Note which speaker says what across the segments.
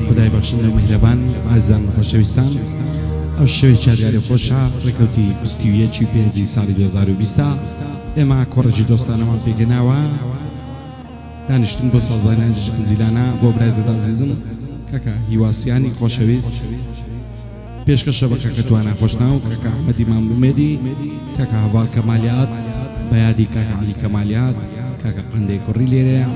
Speaker 1: خدای بەخشندە و میهرەبان ئازیزان خۆشەویستان ئەو شەوەی چاردیارە خۆشە ڕێکەوتی 21 پێنجی ساڵی 2020 ئێمە کۆڕەجی دۆستانەمان پێگەناوە دانیشتن بۆ سازڵێنانی قنجیلانە بۆ برایزەت عەزیزم کەکە هیواسیانی خۆشەویست پێشکەشە بە کەکە توانە خۆشناو کەکە ئەحمەدی مامدومێدی کەکە هەڤاڵ کەمالیات بەیادی کەکە عەلی کەمالیات کەکە قەندەی کوڕی لێرەیە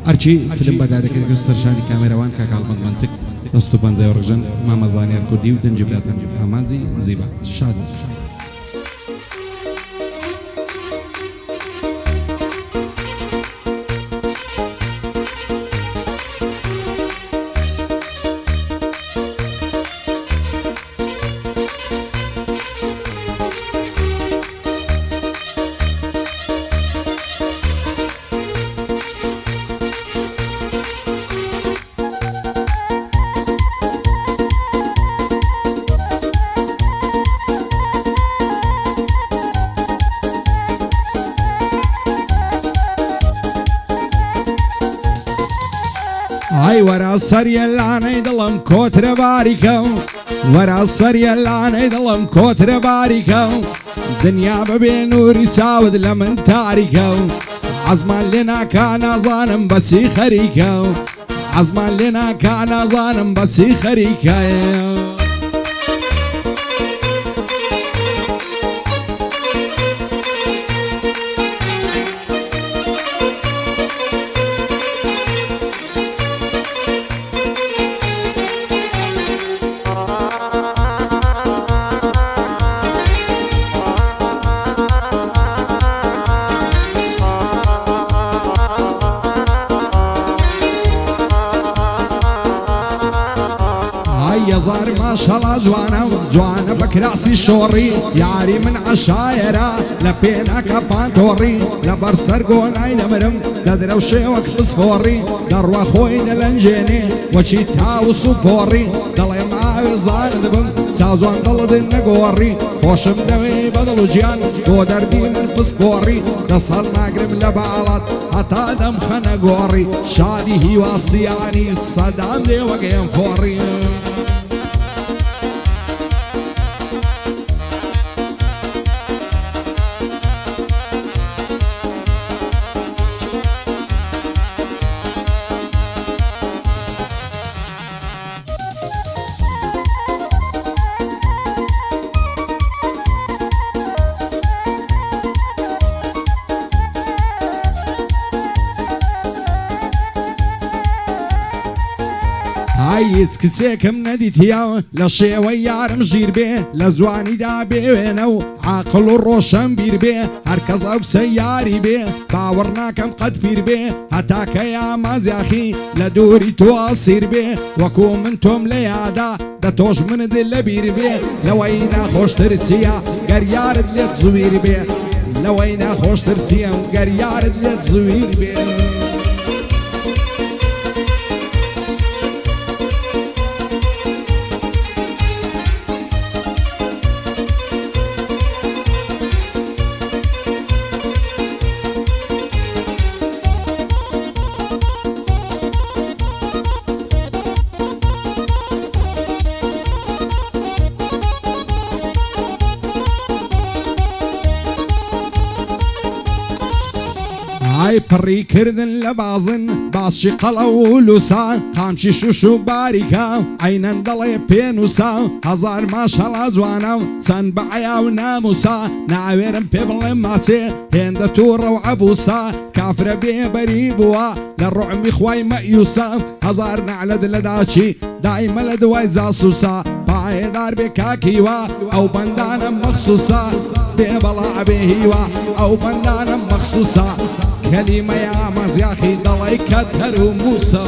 Speaker 1: ئەرچی فیلم بەدارەکەی کرد سەرشانی کامێرەوان کەکە ئەڵمەند منتق دەست و پەنجەی ڕژن مامە زانیار کوردی و دەنجی براتن ئامانجی زیبات شاد ئای وەرە سەریە لانەی دڵم کۆترە باریکە و وەرە سەریە لانەی دڵم کۆترە باریکە و دنیا بەبێ نووری چاوت لە من تاریکە و عەزمان لێ ناکا نازانم بەچی خەریکە و عەزمان لێ ناکا نازانم بەچی خەریکایە يزار ما شاء الله جوانا بكراسي شوري ياري من عشايرة لبينا كبانتوري لبر سرقوناي نمرم لدرو شيوك بصفوري دروا خوي دلنجيني وشي تاو سوبوري دلي معاوي زاردبم سازوان دل دنقوري خوشم دوي بدلو جيان دو دردي من بصفوري دصل ناقرب لبعلات حتى دم خنقوري شادي هيواسياني صدام دي وقيم فوري هیچ کچێکم نەدیتیا لە شێوەی یارم ژیر بێ لە جوانیدا بێوێنە و عاقڵ و ڕۆشەم بیر بێ هەرکەس ئەو کچە یاری بێ باوەڕ ناکەم قەت پیر بێ هەتاکە یامانجاخی لە دووری تۆ ئاسیر بێ وەکو من تۆم لە یادا دە تۆش منت لە بیر بێ لەوەی ناخۆشتر چییە گەر یارت لێت زویر بێ لەوەی ناخۆشتر چییە گەر یارت لێت زویر بێ ئای پڕی کردن لە بازن باسشی قەڵە و لوسا قامچی شوش و باریکە عینەن دەڵێ پێنووسا هەزار ماشەڵا جوانە و چەند بە عەیا و ناموسا ناوێرم پێ بڵێم ماچێ هێندە تووڕە و عەبووسا کافرە بێبەری بووە لە ڕوعمی خوای مەئیوسا هەزار نەعلەت لە داچی دایمە لە دوای جاسووسا پایێدار بێ کاکیوە ئەو بەندانە مەخسووسا بێ بەڵا بێ هیوە ئەو بەندانە مەخسووسا کەلیمەیە مەزیاخی دەڵی کەتەر و موسە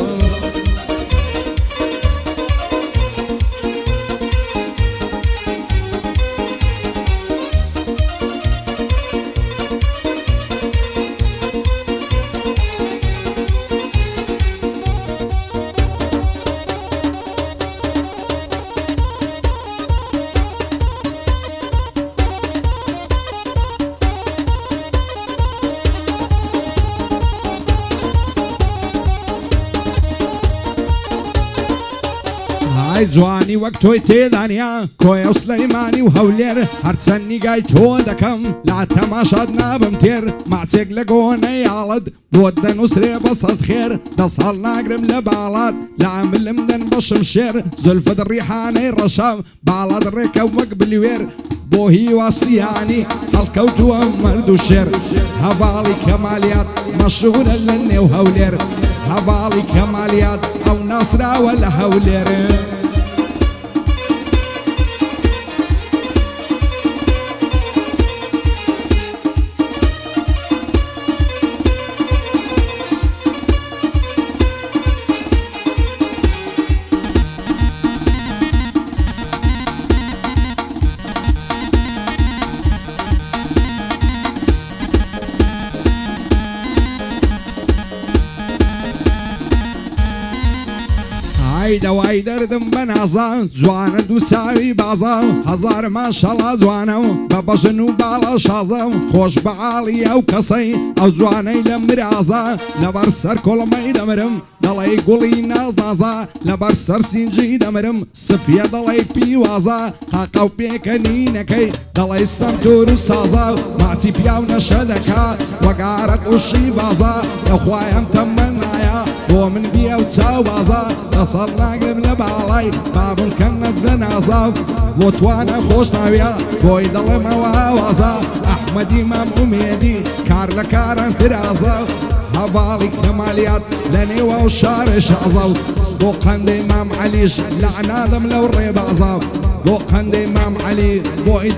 Speaker 1: ئای جوانی وەک تۆی تێدانیا کۆیە و سلەیمانی و هەولێر هەرچەندی گای تۆ دەکەم لا تەماشات نابم تێر ماچێک لە گۆنەی یاڵت بۆت دەنووسرێ بە سەد خێر 10 ساڵ ناگرم لە باڵات لە عاملم دەن بەشم شێر زولفت ڕیحانەی ڕەشەم باڵات ڕێکە وەک بلوێر بۆ هیواسیانی هەڵکەوتووە مەرد و شێر هەڤاڵی کەمالیات مەشهورە لە نێو هەولێر هەڤاڵی کەمالیات ئەو ناسراوە لە هەولێر دەوای دەردم بە نازان جوانە دوو چاوی بازە هەزار ماشەڵا جوانە و بە بەژن و باڵە شازە خۆش بە عاڵی ئەو کەسەی ئەو جوانەی لە مرازە لەبەر سەر کۆڵمەی دەمرم دەڵێ گوڵی ناز نازە لەبەر سەر سینجی دەمرم سفیە دەڵێ پیوازە قاقە و پێکەنینەکەی دەڵێ سەمتور و سازە ماچی پیاو نەشە دەکا وەگارە قوشی بازە لەخوایم تەمەنایە بۆ من بیە و چاو بازە دەسەڵ ناگرم لە باڵای بابم کەنە جەنازە بۆ توانە خۆش ناویە بۆی دەڵێمەوە ئاوازە ئەحمەدی مام ئومێدی کار لە کاران ترازە هەڤاڵی کەمالیات لە نێوە و شارە شازە بۆ قەندەی مام عەلیش لەعنادەم لەو ڕێبازە بۆ قەندەی مام عەلی بۆی